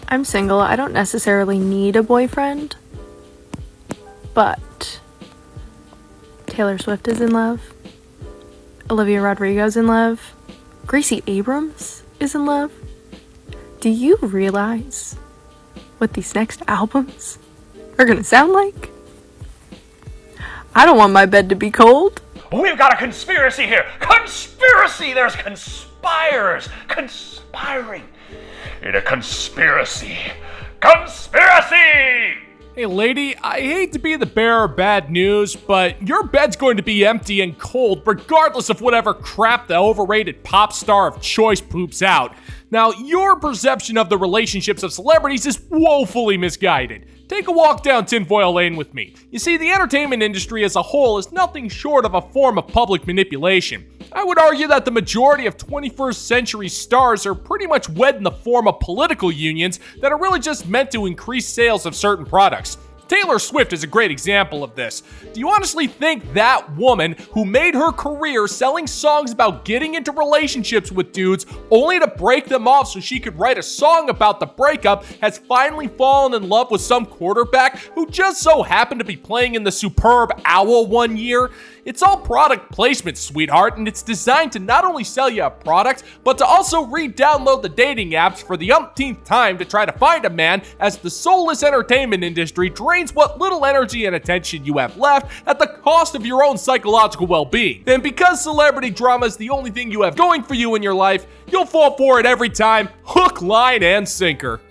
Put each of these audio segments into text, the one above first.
I'm single. I don't necessarily need a boyfriend, but Taylor Swift is in love. Olivia Rodrigo's in love. Gracie Abrams is in love. Do you realize what these next albums are gonna sound like? I don't want my bed to be cold. We've got a conspiracy here. Conspiracy! There's conspires. Conspiring. In a conspiracy. Conspiracy! Hey lady, I hate to be the bearer of bad news, but your bed's going to be empty and cold regardless of whatever crap the overrated pop star of choice poops out. Now, your perception of the relationships of celebrities is woefully misguided. Take a walk down tinfoil lane with me. You see, the entertainment industry as a whole is nothing short of a form of public manipulation. I would argue that the majority of 21st century stars are pretty much wed in the form of political unions that are really just meant to increase sales of certain products. Taylor Swift is a great example of this. Do you honestly think that woman who made her career selling songs about getting into relationships with dudes only to break them off so she could write a song about the breakup has finally fallen in love with some quarterback who just so happened to be playing in the superb Owl one year? It's all product placement, sweetheart, and it's designed to not only sell you a product, but to also re-download the dating apps for the umpteenth time to try to find a man as the soulless entertainment industry drains what little energy and attention you have left at the cost of your own psychological well-being. And because celebrity drama is the only thing you have going for you in your life, you'll fall for it every time, hook, line, and sinker.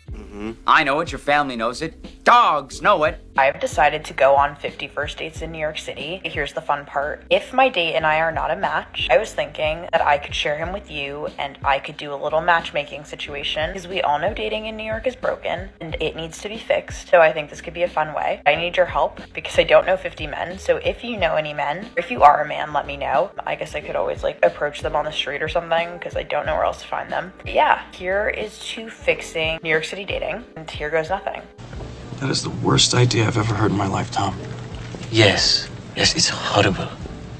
I know it, your family knows it, dogs know it. I've decided to go on 50 first dates in New York City. Here's the fun part. If my date and I are not a match, I was thinking that I could share him with you and I could do a little matchmaking situation because we all know dating in New York is broken and it needs to be fixed. So I think this could be a fun way. I need your help because I don't know 50 men. So if you know any men, or if you are a man, let me know. I guess I could always approach them on the street or something because I don't know where else to find them. But yeah, here is to fixing New York City dating, and here goes nothing. That is the worst idea I've ever heard in my life, Tom. Yes, it's horrible,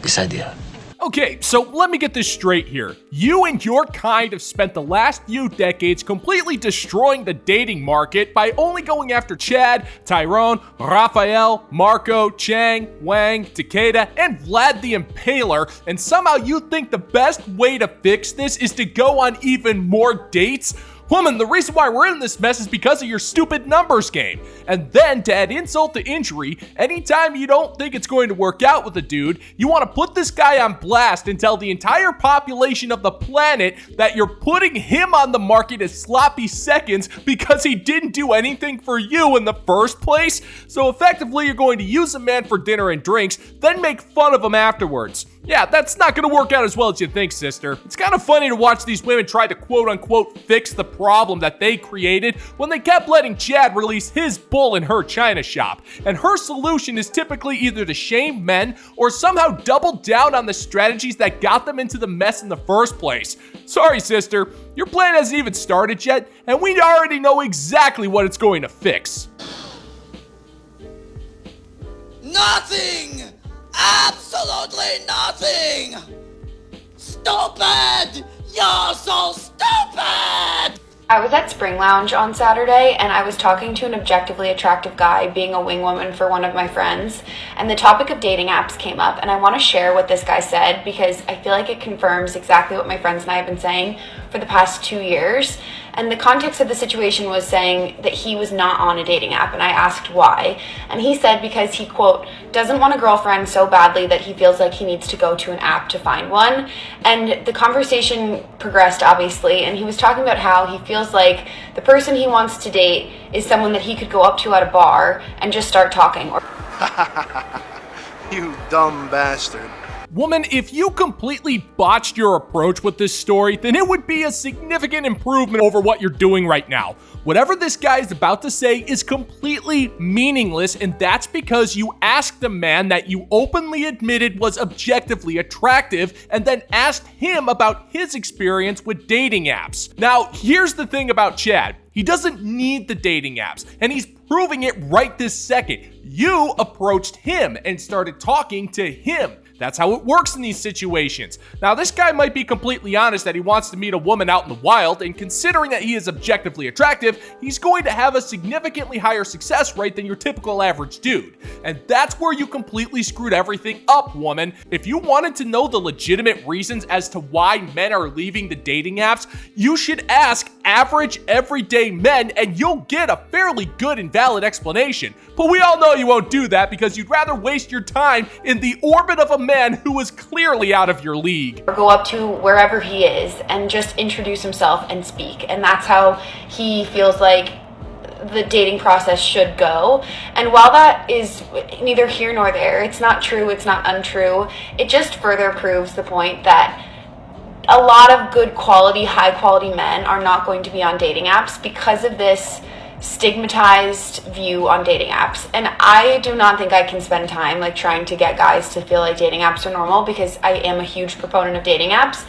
this idea. Okay, so let me get this straight here. You and your kind have spent the last few decades completely destroying the dating market by only going after Chad, Tyrone, Raphael, Marco, Chang, Wang, Takeda, and Vlad the Impaler, and somehow you think the best way to fix this is to go on even more dates? Woman, the reason why we're in this mess is because of your stupid numbers game. And then, to add insult to injury, anytime you don't think it's going to work out with a dude, you want to put this guy on blast and tell the entire population of the planet that you're putting him on the market as sloppy seconds because he didn't do anything for you in the first place. So effectively, you're going to use a man for dinner and drinks, then make fun of him afterwards. Yeah, that's not going to work out as well as you think, sister. It's kind of funny to watch these women try to quote-unquote fix the problem that they created when they kept letting Chad release his bull in her china shop. And her solution is typically either to shame men or somehow double down on the strategies that got them into the mess in the first place. Sorry, sister, your plan hasn't even started yet, and we already know exactly what it's going to fix. Nothing! Absolutely nothing! Stupid! You're so stupid! I was at Spring Lounge on Saturday and I was talking to an objectively attractive guy being a wingwoman for one of my friends, and the topic of dating apps came up, and I want to share what this guy said because I feel like it confirms exactly what my friends and I have been saying for the past 2 years. And the context of the situation was saying that he was not on a dating app, and I asked why. And he said because he, quote, doesn't want a girlfriend so badly that he feels like he needs to go to an app to find one. And the conversation progressed, obviously, and he was talking about how he feels like the person he wants to date is someone that he could go up to at a bar and just start talking. You dumb bastard. Woman, if you completely botched your approach with this story, then it would be a significant improvement over what you're doing right now. Whatever this guy is about to say is completely meaningless, and that's because you asked a man that you openly admitted was objectively attractive and then asked him about his experience with dating apps. Now, here's the thing about Chad. He doesn't need the dating apps, and he's proving it right this second. You approached him and started talking to him. That's how it works in these situations. Now, this guy might be completely honest that he wants to meet a woman out in the wild, and considering that he is objectively attractive, he's going to have a significantly higher success rate than your typical average dude. And that's where you completely screwed everything up, woman. If you wanted to know the legitimate reasons as to why men are leaving the dating apps, you should ask average everyday men and you'll get a fairly good and valid explanation. But we all know you won't do that because you'd rather waste your time in the orbit of a man who is clearly out of your league. Or go up to wherever he is and just introduce himself and speak. And that's how he feels like the dating process should go. And while that is neither here nor there, it's not true, it's not untrue, it just further proves the point that a lot of good quality, high quality men are not going to be on dating apps because of this stigmatized view on dating apps. And I do not think I can spend time like trying to get guys to feel like dating apps are normal, because I am a huge proponent of dating apps.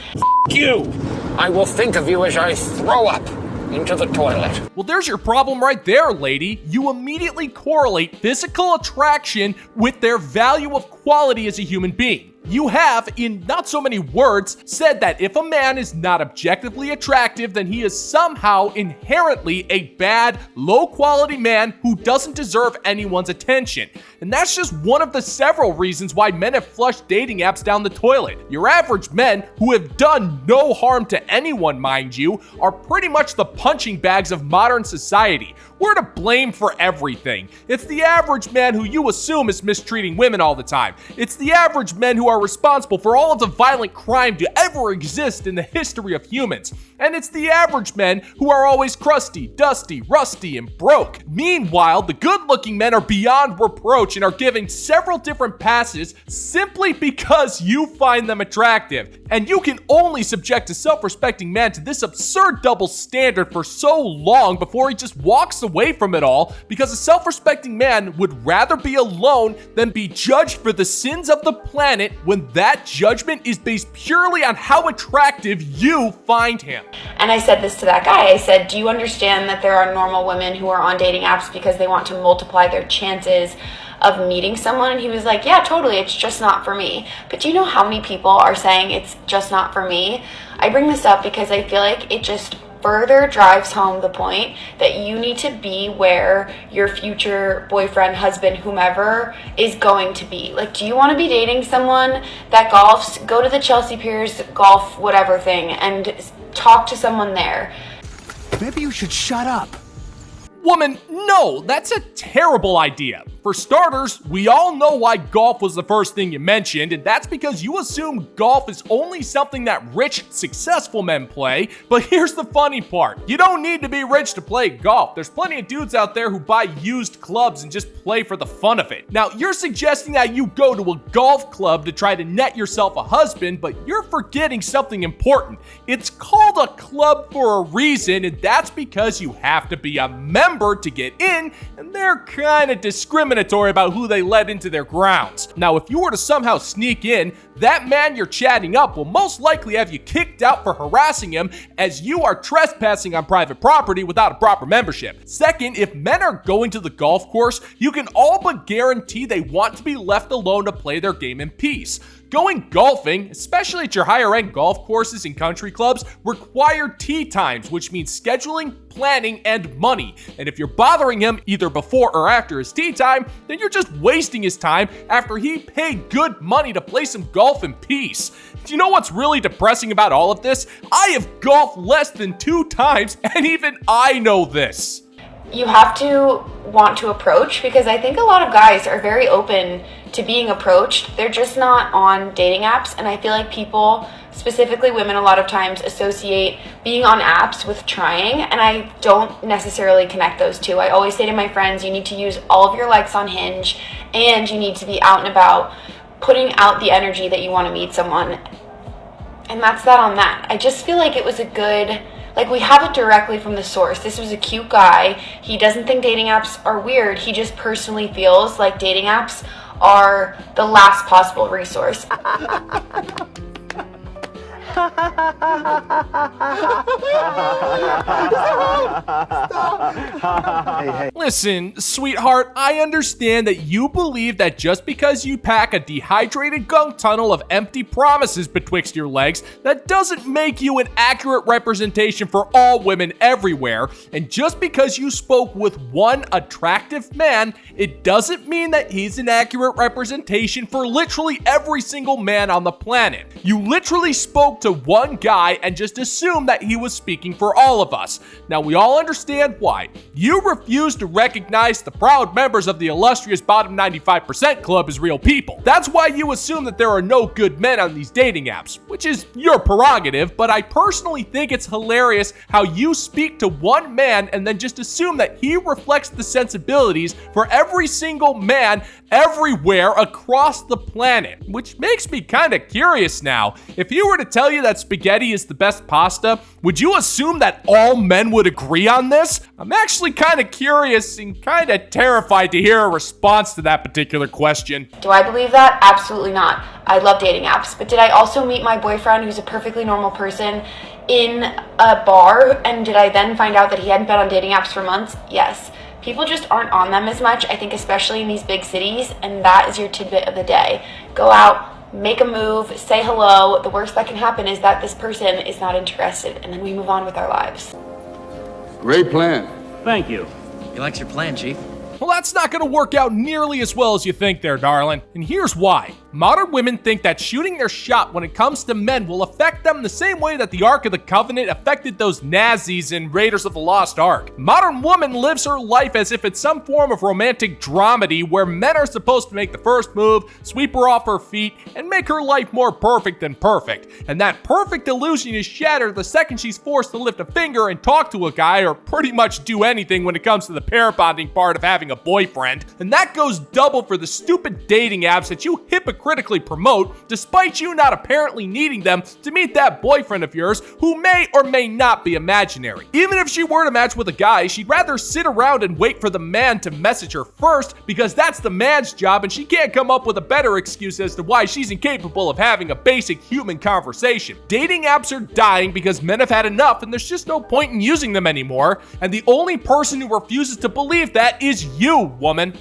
You! I will think of you as I throw up into the toilet. Well, there's your problem right there, lady. You immediately correlate physical attraction with their value of quality as a human being. You have, in not so many words, said that if a man is not objectively attractive, then he is somehow inherently a bad, low-quality man who doesn't deserve anyone's attention. And that's just one of the several reasons why men have flushed dating apps down the toilet. Your average men, who have done no harm to anyone, mind you, are pretty much the punching bags of modern society. We're to blame for everything. It's the average man who you assume is mistreating women all the time. It's the average men who are responsible for all of the violent crime to ever exist in the history of humans. And it's the average men who are always crusty, dusty, rusty, and broke. Meanwhile, the good-looking men are beyond reproach and are given several different passes simply because you find them attractive. And you can only subject a self-respecting man to this absurd double standard for so long before he just walks away from it all, because a self-respecting man would rather be alone than be judged for the sins of the planet when that judgment is based purely on how attractive you find him. And I said this to that guy. I said, do you understand that there are normal women who are on dating apps because they want to multiply their chances of meeting someone? And he was like, yeah, totally, it's just not for me. But do you know how many people are saying it's just not for me? I bring this up because I feel like it just further drives home the point that you need to be where your future boyfriend, husband, whomever is going to be. Like, do you want to be dating someone that golfs? Go to the Chelsea Piers golf whatever thing and talk to someone there. Maybe you should shut up. Woman, no, that's a terrible idea. For starters, we all know why golf was the first thing you mentioned, and that's because you assume golf is only something that rich, successful men play. But here's the funny part. You don't need to be rich to play golf. There's plenty of dudes out there who buy used clubs and just play for the fun of it. Now, you're suggesting that you go to a golf club to try to net yourself a husband, but you're forgetting something important. It's called a club for a reason, and that's because you have to be a member to get in, and they're kind of discriminatory about who they let into their grounds. Now, if you were to somehow sneak in, that man you're chatting up will most likely have you kicked out for harassing him, as you are trespassing on private property without a proper membership. Second, if men are going to the golf course, you can all but guarantee they want to be left alone to play their game in peace. Going golfing, especially at your higher end golf courses and country clubs, require tee times, which means scheduling, planning, and money. And if you're bothering him either before or after his tee time, then you're just wasting his time after he paid good money to play some golf in peace. Do you know what's really depressing about all of this? I have golfed less than 2 times, and even I know this. You have to want to approach, because I think a lot of guys are very open to being approached. They're just not on dating apps, and I feel like people, specifically women, a lot of times associate being on apps with trying, and I don't necessarily connect those two. I always say to my friends, you need to use all of your likes on Hinge, and you need to be out and about putting out the energy that you want to meet someone. And that's that on that. I just feel like it was a good, like, we have it directly from the source. This was a cute guy. He doesn't think dating apps are weird. He just personally feels like dating apps are the last possible resource. Listen, sweetheart, I understand that you believe that just because you pack a dehydrated gunk tunnel of empty promises betwixt your legs, that doesn't make you an accurate representation for all women everywhere. And just because you spoke with one attractive man, it doesn't mean that he's an accurate representation for literally every single man on the planet. You literally spoke to one guy and just assumed that he was speaking for all of us. Now, we all understand why. You refuse to recognize the proud members of the illustrious bottom 95% club as real people. That's why you assume that there are no good men on these dating apps, which is your prerogative, but I personally think it's hilarious how you speak to one man and then just assume that he reflects the sensibilities for every single man everywhere across the planet, which makes me kind of curious now. If he were to tell you that spaghetti is the best pasta, would you assume that all men would agree on this? I'm actually kind of curious and kind of terrified to hear a response to that particular question. Do I believe that? Absolutely not. I love dating apps, but did I also meet my boyfriend, who's a perfectly normal person, in a bar, and did I then find out that he hadn't been on dating apps for months? Yes. People just aren't on them as much, I think, especially in these big cities, and that is your tidbit of the day. Go out, make a move, say hello. The worst that can happen is that this person is not interested, and then we move on with our lives. Great plan. Thank you. He likes your plan, Chief. Well, that's not going to work out nearly as well as you think there, darling. And here's why. Modern women think that shooting their shot when it comes to men will affect them the same way that the Ark of the Covenant affected those Nazis in Raiders of the Lost Ark. Modern woman lives her life as if it's some form of romantic dramedy where men are supposed to make the first move, sweep her off her feet, and make her life more perfect than perfect. And that perfect illusion is shattered the second she's forced to lift a finger and talk to a guy or pretty much do anything when it comes to the pair bonding part of having a boyfriend. And that goes double for the stupid dating apps that you hypocritically promote, despite you not apparently needing them to meet that boyfriend of yours who may or may not be imaginary. Even if she were to match with a guy, she'd rather sit around and wait for the man to message her first, because that's the man's job and she can't come up with a better excuse as to why she's incapable of having a basic human conversation. Dating apps are dying because men have had enough and there's just no point in using them anymore, and the only person who refuses to believe that is you, woman.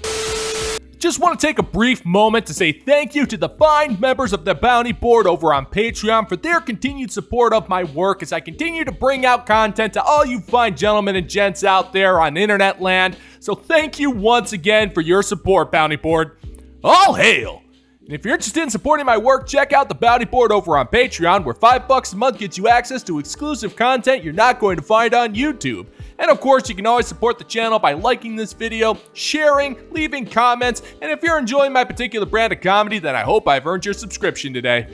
Just want to take a brief moment to say thank you to the fine members of the Bounty Board over on Patreon for their continued support of my work as I continue to bring out content to all you fine gentlemen and gents out there on internet land. So thank you once again for your support, Bounty Board. All hail! And if you're interested in supporting my work, check out the Bounty Board over on Patreon, where $5 a month gets you access to exclusive content you're not going to find on YouTube. And of course, you can always support the channel by liking this video, sharing, leaving comments, and if you're enjoying my particular brand of comedy, then I hope I've earned your subscription today.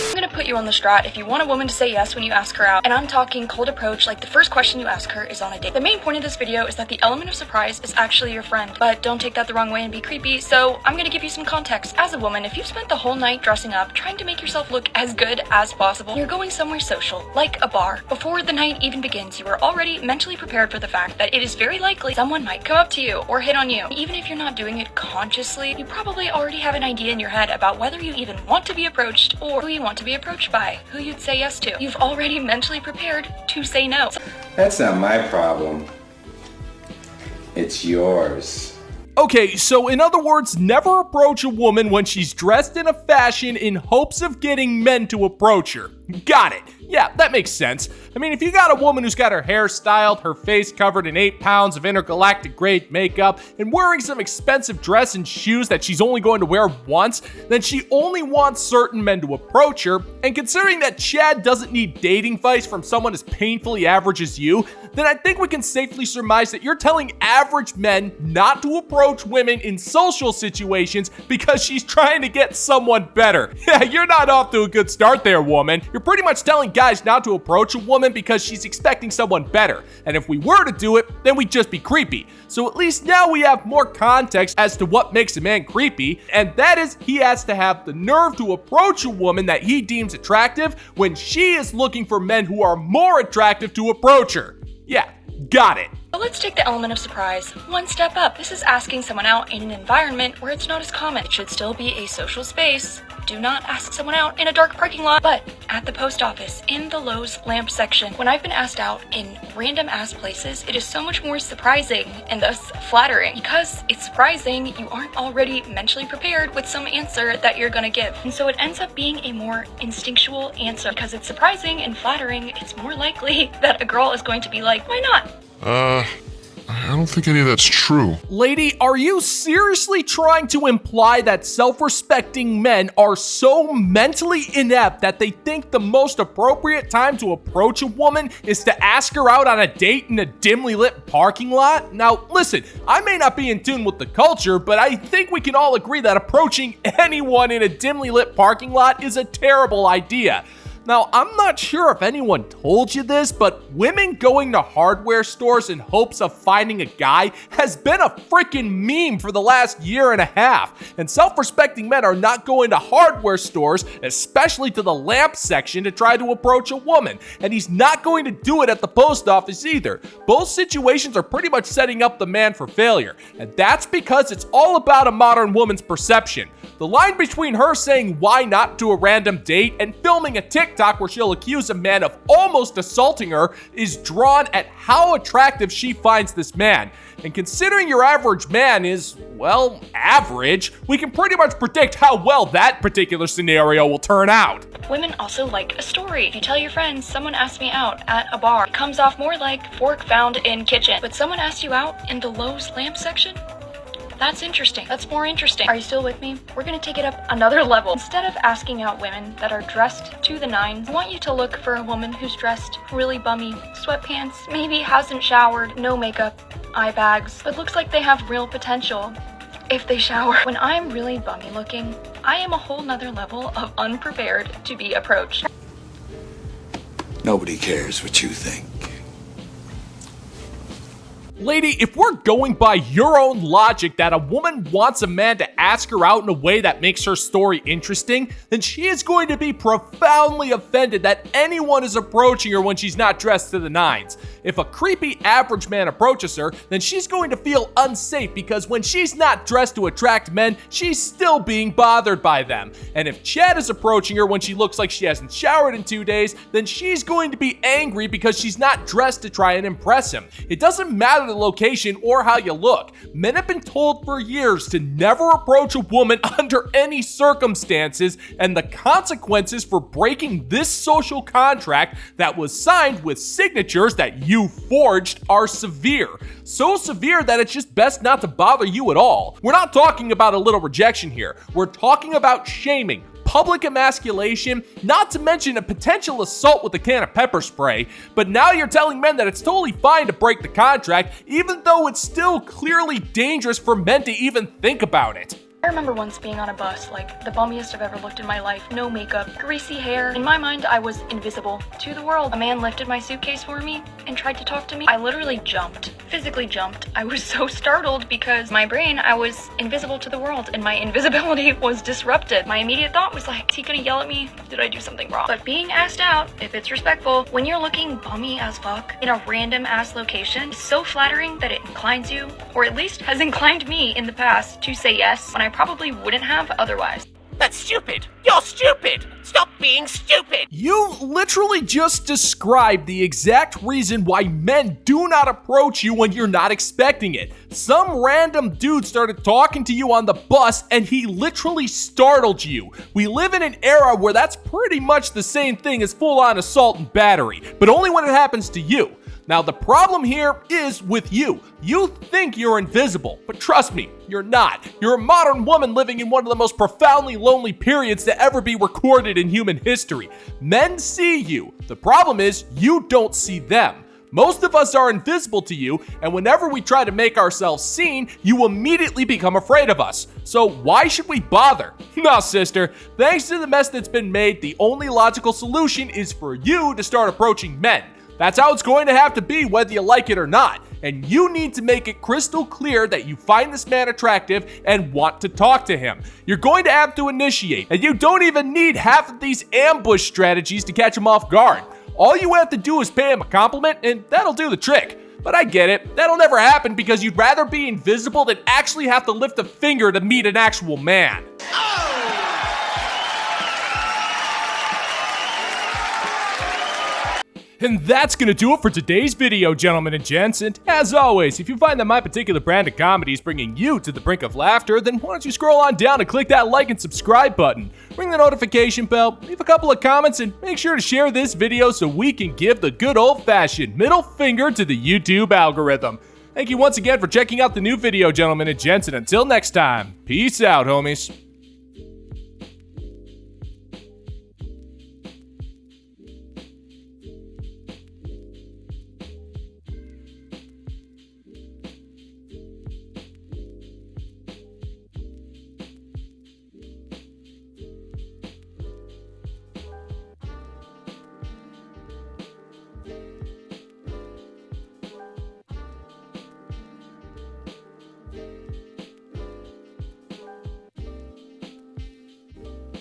I'm gonna put you on the strat if you want a woman to say yes when you ask her out, and I'm talking cold approach, like the first question you ask her is on a date. The main point of this video is that the element of surprise is actually your friend, but don't take that the wrong way and be creepy, so I'm gonna give you some context. As a woman, if you've spent the whole night dressing up, trying to make yourself look as good as possible, you're going somewhere social, like a bar. Before the night even begins, you are already mentally prepared for the fact that it is very likely someone might come up to you or hit on you. Even if you're not doing it consciously, you probably already have an idea in your head about whether you even want to be approached or who you want to be approached by, who you'd say yes to. You've already mentally prepared to say no. That's not my problem. It's yours. Okay, so in other words, never approach a woman when she's dressed in a fashion in hopes of getting men to approach her. Got it. Yeah, that makes sense. I mean, if you got a woman who's got her hair styled, her face covered in 8 pounds of intergalactic grade makeup, and wearing some expensive dress and shoes that she's only going to wear once, then she only wants certain men to approach her, and considering that Chad doesn't need dating advice from someone as painfully average as you, then I think we can safely surmise that you're telling average men not to approach women in social situations because she's trying to get someone better. Yeah, you're not off to a good start there, woman. You're pretty much telling guys not to approach a woman because she's expecting someone better. And if we were to do it, then we'd just be creepy. So at least now we have more context as to what makes a man creepy, and that is he has to have the nerve to approach a woman that he deems attractive when she is looking for men who are more attractive to approach her. Yeah, got it. But let's take the element of surprise one step up. This is asking someone out in an environment where it's not as common. It should still be a social space, do not ask someone out in a dark parking lot, but at the post office, in the Lowe's lamp section. When I've been asked out in random ass places, it is so much more surprising and thus flattering. Because it's surprising, you aren't already mentally prepared with some answer that you're gonna give. And so it ends up being a more instinctual answer. Because it's surprising and flattering, it's more likely that a girl is going to be like, why not? I don't think any of that's true. Lady, are you seriously trying to imply that self-respecting men are so mentally inept that they think the most appropriate time to approach a woman is to ask her out on a date in a dimly lit parking lot? Now, listen, I may not be in tune with the culture, but I think we can all agree that approaching anyone in a dimly lit parking lot is a terrible idea. Now, I'm not sure if anyone told you this, but women going to hardware stores in hopes of finding a guy has been a freaking meme for the last year and a half. And self-respecting men are not going to hardware stores, especially to the lamp section, to try to approach a woman. And he's not going to do it at the post office either. Both situations are pretty much setting up the man for failure. And that's because it's all about a modern woman's perception. The line between her saying why not to a random date and filming a TikTok where she'll accuse a man of almost assaulting her is drawn at how attractive she finds this man. And considering your average man is, well, average, we can pretty much predict how well that particular scenario will turn out. Women also like a story. If you tell your friends someone asked me out at a bar, it comes off more like fork found in kitchen. But someone asked you out in the Lowe's lamp section? That's interesting. That's more interesting. Are you still with me? We're gonna take it up another level. Instead of asking out women that are dressed to the nines, I want you to look for a woman who's dressed really bummy, sweatpants, maybe hasn't showered, no makeup, eye bags, but looks like they have real potential if they shower. When I'm really bummy looking, I am a whole nother level of unprepared to be approached. Nobody cares what you think. Lady, if we're going by your own logic that a woman wants a man to ask her out in a way that makes her story interesting, then she is going to be profoundly offended that anyone is approaching her when she's not dressed to the nines. If a creepy average man approaches her, then she's going to feel unsafe because when she's not dressed to attract men, she's still being bothered by them. And if Chad is approaching her when she looks like she hasn't showered in 2 days, then she's going to be angry because she's not dressed to try and impress him. It doesn't matter the location or how you look. Men have been told for years to never approach a woman under any circumstances, and the consequences for breaking this social contract that was signed with signatures that you forged are severe. So severe that it's just best not to bother you at all. We're not talking about a little rejection here. We're talking about shaming, public emasculation, not to mention a potential assault with a can of pepper spray. But now you're telling men that it's totally fine to break the contract, even though it's still clearly dangerous for men to even think about it. I remember once being on a bus, like the bummiest I've ever looked in my life, no makeup, greasy hair. In my mind, I was invisible to the world. A man lifted my suitcase for me and tried to talk to me. I literally jumped, physically jumped. I was so startled because my brain, I was invisible to the world and my invisibility was disrupted. My immediate thought was like, is he gonna yell at me? Did I do something wrong? But being asked out, if it's respectful, when you're looking bummy as fuck in a random ass location, is so flattering that it inclines you, or at least has inclined me in the past to say yes when I probably wouldn't have otherwise. That's stupid! You're stupid! Stop being stupid! You literally just described the exact reason why men do not approach you when you're not expecting it. Some random dude started talking to you on the bus and he literally startled you. We live in an era where that's pretty much the same thing as full-on assault and battery, but only when it happens to you. Now, the problem here is with you. You think you're invisible, but trust me, you're not. You're a modern woman living in one of the most profoundly lonely periods to ever be recorded in human history. Men see you. The problem is, you don't see them. Most of us are invisible to you, and whenever we try to make ourselves seen, you immediately become afraid of us. So why should we bother? No, sister. Thanks to the mess that's been made, the only logical solution is for you to start approaching men. That's how it's going to have to be whether you like it or not. And you need to make it crystal clear that you find this man attractive and want to talk to him. You're going to have to initiate, and you don't even need half of these ambush strategies to catch him off guard. All you have to do is pay him a compliment, and that'll do the trick. But I get it, that'll never happen because you'd rather be invisible than actually have to lift a finger to meet an actual man. And that's gonna do it for today's video, gentlemen and gents. And as always, if you find that my particular brand of comedy is bringing you to the brink of laughter, then why don't you scroll on down and click that like and subscribe button. Ring the notification bell, leave a couple of comments, and make sure to share this video so we can give the good old-fashioned middle finger to the YouTube algorithm. Thank you once again for checking out the new video, gentlemen and gents, and until next time, peace out, homies.